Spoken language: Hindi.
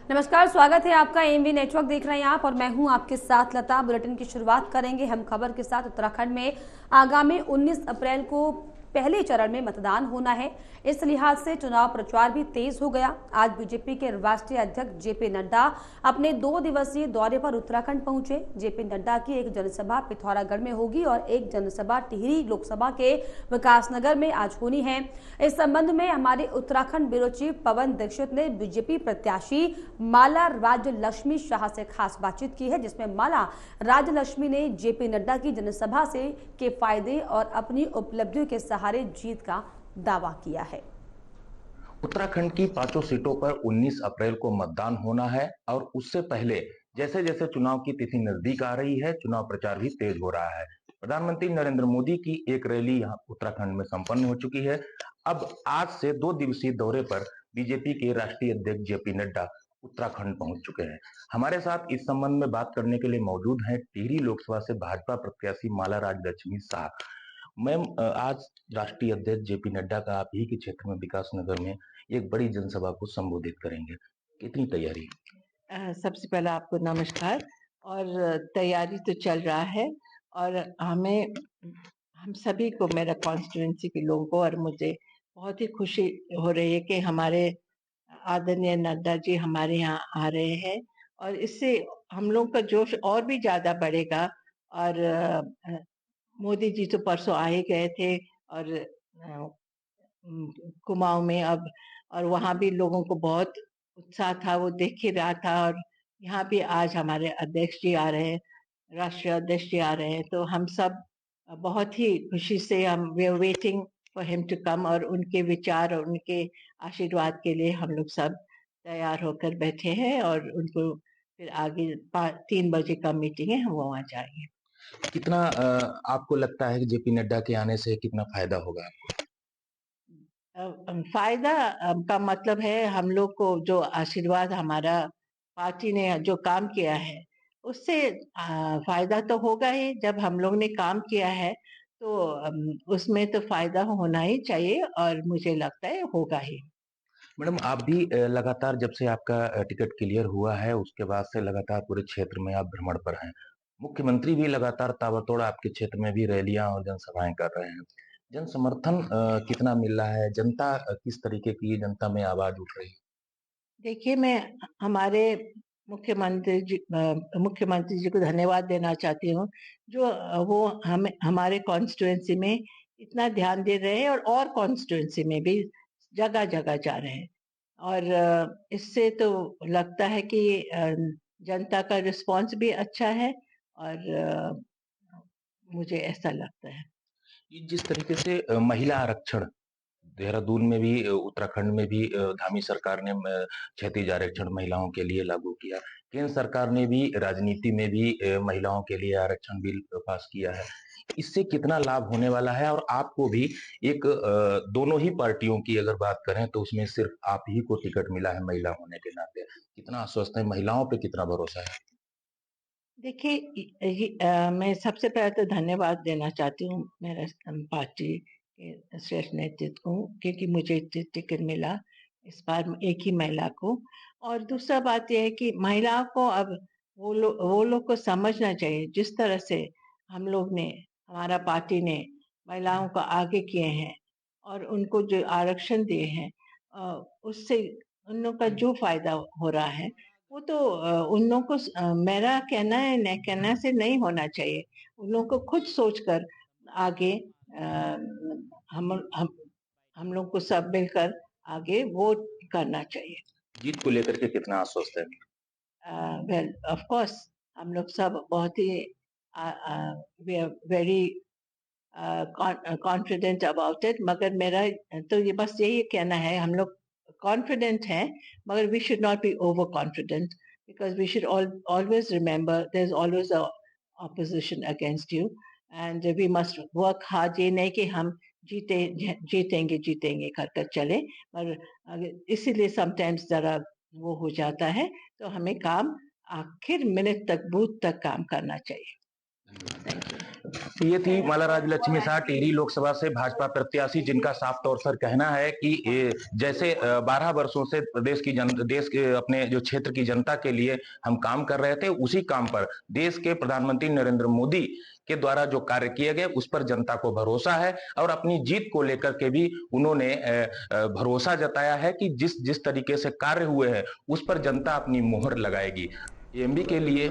नमस्कार, स्वागत है आपका। एमवी नेटवर्क देख रहे हैं आप और मैं हूं आपके साथ लता। बुलेटिन की शुरुआत करेंगे हम खबर के साथ। उत्तराखंड में आगामी 19 अप्रैल को पहले चरण में मतदान होना है। इस लिहाज से चुनाव प्रचार भी तेज हो गया। आज बीजेपी के राष्ट्रीय अध्यक्ष जेपी नड्डा अपने 2 दिवसीय दौरे पर उत्तराखंड पहुंचे। जेपी नड्डा की एक जनसभा पिथौरागढ़ में होगी और एक जनसभा टिहरी लोकसभा के विकासनगर में आज होनी है। इस संबंध में हमारे उत्तराखंड ब्यूरो चीफ पवन दीक्षित ने बीजेपी प्रत्याशी माला राज्यलक्ष्मी शाह से खास बातचीत की है, जिसमें माला राज्यलक्ष्मी ने जेपी नड्डा की जनसभा से के फायदे और अपनी उपलब्धियों के सहारे जीत का दावा किया है। उत्तराखंड की 5 सीटों पर 19 अप्रैल को मतदान होना है और उससे पहले जैसे जैसे चुनाव की तिथि नजदीक आ रही है, चुनाव प्रचार भी तेज हो रहा है। प्रधानमंत्री नरेंद्र मोदी की एक रैली यहाँ उत्तराखंड में संपन्न हो चुकी है। अब आज से 2 दिवसीय दौरे पर बीजेपी के राष्ट्रीय अध्यक्ष जेपी नड्डा उत्तराखंड पहुंच चुके हैं। हमारे साथ इस संबंध में बात करने के लिए मौजूद हैं टिहरी लोकसभा से भाजपा प्रत्याशी माला राज्यलक्ष्मी शाह। मैम, आज राष्ट्रीय अध्यक्ष जेपी नड्डा का आप ही के क्षेत्र में विकासनगर में एक बड़ी जनसभा को संबोधित करेंगे, कितनी तैयारी? सबसे पहले आपको नमस्कार। और तैयारी तो चल रहा है और हम सभी को, मेरा कॉन्स्टिट्यूएंसी के लोगों को और मुझे बहुत ही खुशी हो रही है कि हमारे आदरणीय नड्डा जी हमारे यहाँ आ रहे हैं और इससे हम लोग का जोश और भी ज्यादा बढ़ेगा। और मोदी जी तो परसों आ ही गए थे और कुमाऊं में अब, और वहां भी लोगों को बहुत उत्साह था, वो देख ही रहा था। और यहाँ भी आज हमारे अध्यक्ष जी आ रहे हैं, राष्ट्रीय अध्यक्ष जी आ रहे हैं, तो हम सब बहुत ही खुशी से हम we are waiting for him to come और उनके विचार और उनके आशीर्वाद के लिए हम लोग सब तैयार होकर बैठे हैं। और उनको फिर आगे 3 बजे का मीटिंग है, हम वहाँ जाएंगे। कितना आपको लगता है कि जेपी नड्डा के आने से कितना फायदा होगा आपको? फायदा का मतलब है हम लोग को जो आशीर्वाद हमारा पार्टी ने जो काम किया है उससे फायदा तो होगा ही। जब हम लोग ने काम किया है तो उसमें तो फायदा होना ही चाहिए और मुझे लगता है होगा ही। मैडम, आप भी लगातार जब से आपका टिकट क्लियर हुआ है उसके बाद से लगातार पूरे क्षेत्र में आप भ्रमण पर हैं। मुख्यमंत्री भी लगातार ताबड़तोड़ आपके क्षेत्र में भी रैलियां और जनसभाएं कर रहे हैं। जन समर्थन कितना मिल रहा है? जनता किस तरीके की जनता में आवाज उठ रही है? देखिए, मैं हमारे मुख्यमंत्री जी को धन्यवाद देना चाहती हूँ, जो वो हमें हमारे कॉन्स्टिट्यूएंसी में इतना ध्यान दे रहे हैं और कॉन्स्टिट्यूएंसी में भी जगह जगह जा रहे हैं। और इससे तो लगता है कि जनता का रिस्पांस भी अच्छा है और मुझे ऐसा लगता है। ये जिस तरीके से महिला आरक्षण देहरादून में भी, उत्तराखंड में भी धामी सरकार ने क्षैतिज आरक्षण महिलाओं के लिए लागू किया। केंद्र सरकार ने भी राजनीति में भी महिलाओं के लिए आरक्षण बिल पास किया है। इससे कितना लाभ होने वाला है? और आपको भी एक दोनों ही पार्टियों की अगर बात करें तो उसमें सिर्फ आप ही को टिकट मिला है महिला होने के नाते, कितना आश्वस्त है? महिलाओं पे कितना भरोसा है? देखिए, मैं सबसे पहले तो धन्यवाद देना चाहती हूँ मेरे पार्टी के श्रेष्ठ नेतृत्व को, क्योंकि मुझे टिकट मिला इस बार एक ही महिला को। और दूसरा बात यह है कि महिलाओं को अब वो लोग को समझना चाहिए, जिस तरह से हम लोग ने, हमारा पार्टी ने महिलाओं को आगे किए हैं और उनको जो आरक्षण दिए हैं, उससे उन लोग का जो फायदा हो रहा है वो तो उन लोगों को मेरा कहना है न कहना से नहीं होना चाहिए। उन लोगों को खुद सोचकर आगे हम हम हम लोग को सब मिलकर आगे वोट करना चाहिए। जीत को लेकर के कितना आश्वस्त है? वेल, ऑफ कोर्स हम लोग सब बहुत ही वेरी कॉन्फिडेंट अबाउट इट। मगर मेरा तो ये बस यही कहना है, हम लोग कॉन्फिडेंट हैं मगर we should not be over confident, because we should always remember there's always a opposition against you and we must work hard। ये नहीं कि हम जीतेंगे कर कर चले, पर इसीलिए समटाइम्स जरा वो हो जाता है, तो हमें काम आखिर मिनट तक, बूथ तक काम करना चाहिए। ये थी माला राज्यलक्ष्मी शाह, टिहरी लोकसभा से भाजपा प्रत्याशी, जिनका साफ तौर पर कहना है कि जैसे 12 वर्षों से देश के अपने जो क्षेत्र की जनता के लिए हम काम कर रहे थे, उसी काम पर देश के प्रधानमंत्री नरेंद्र मोदी के द्वारा जो कार्य किए गए उस पर जनता को भरोसा है और अपनी जीत को लेकर के भी उन्होंने भरोसा जताया है कि जिस जिस तरीके से कार्य हुए हैं उस पर जनता अपनी मोहर लगाएगी। एएमबी के लिए